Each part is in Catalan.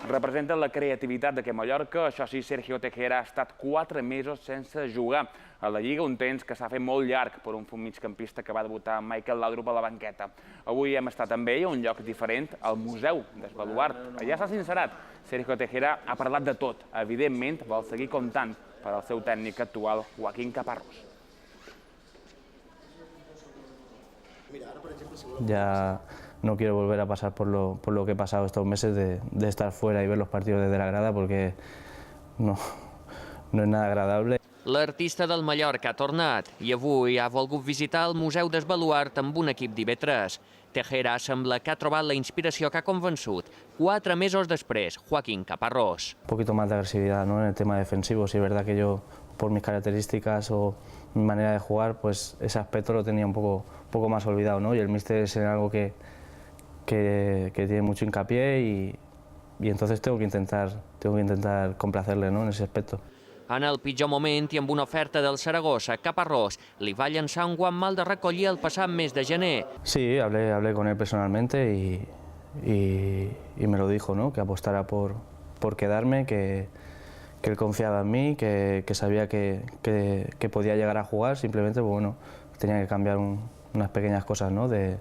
representa la creativitat d'aquest Mallorca. Això sí, Sergio Tejera ha estat 4 mesos sense jugar a la Lliga, un temps que s'ha fet molt llarg per un migcampista que va debutar amb Michael Laudrup a la banqueta. Avui hem estat amb ell a un lloc diferent, al Museu d'Esbaluart. Allà s'ha sincerat. Sergio Tejera ha parlat de tot. Evidentment, vol seguir comptant per al seu tècnic actual, Joaquín Caparrós. Ya no quiero volver a pasar por lo que he pasado estos meses de estar fuera y ver los partidos desde la grada, porque no es nada agradable. L'artista del Mallorca ha tornat i avui ha volgut visitar el Museu d'Esbaluart amb un equip d'IV3. Tejera sembla que ha trobat la inspiració que ha convençut 4 mesos després, Joaquín Caparrós. Un poquito más de agresividad, ¿no?, en el tema defensivo. Sí, es verdad que yo, por mis características o mi manera de jugar, pues ese aspecto lo tenía un poco más olvidado, ¿no? Y el míster es en algo que tiene mucho hincapié y entonces tengo que intentar complacerle, ¿no?, en ese aspecto. En el pitjor moment i amb una oferta del Saragossa, Caparrós li va llançar un guant mal de recollir el passat mes de gener. Sí, hablé con él personalmente y me lo dijo, ¿no?, que apostara por quedarme, que él confiaba en mí, que sabía que podía llegar a jugar, simplemente pues, bueno, tenía que cambiar unas pequeñas cosas, ¿no?, de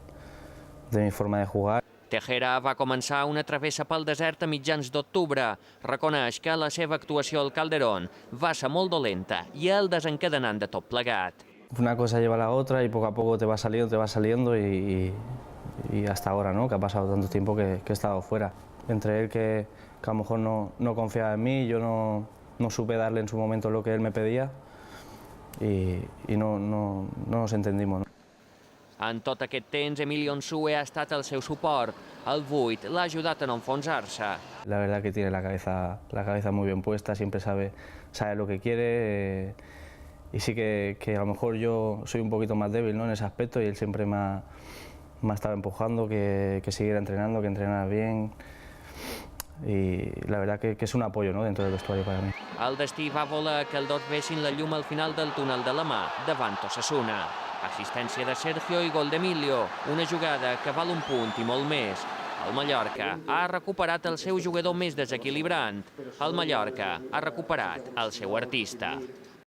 mi forma de jugar. Tejera va començar una travessa pel desert a mitjans d'octubre. Reconeix que la seva actuació al Calderón va ser molt dolenta i el desencadenant de tot plegat. Una cosa lleva a la otra y poco a poco te va saliendo y hasta ahora, ¿no?, que ha pasado tanto tiempo que he estado fuera. Entre él que a lo mejor no confiaba en mí, yo no supe darle en su momento lo que él me pedía y no nos entendimos, ¿no? En tot aquest temps, Emilio Nsue ha estat el seu suport. El 8 l'ha ajudat a no enfonsar-se. La verdad que tiene la cabeza muy bien puesta, siempre sabe lo que quiere y sí que a lo mejor yo soy un poquito más débil, ¿no?, en ese aspecto, y él siempre me ha estado empujando, que siguiera entrenando, que entrenara bien. I la verdad que és un apoyo, ¿no?, dentro del vestuario para mí. El destí va voler que els dos vessin la llum al final del túnel de la mà, davant Osasuna. Assistència de Sergio i gol d'Emilio, una jugada que val un punt i molt més. El Mallorca ha recuperat el seu jugador més desequilibrant. El Mallorca ha recuperat el seu artista.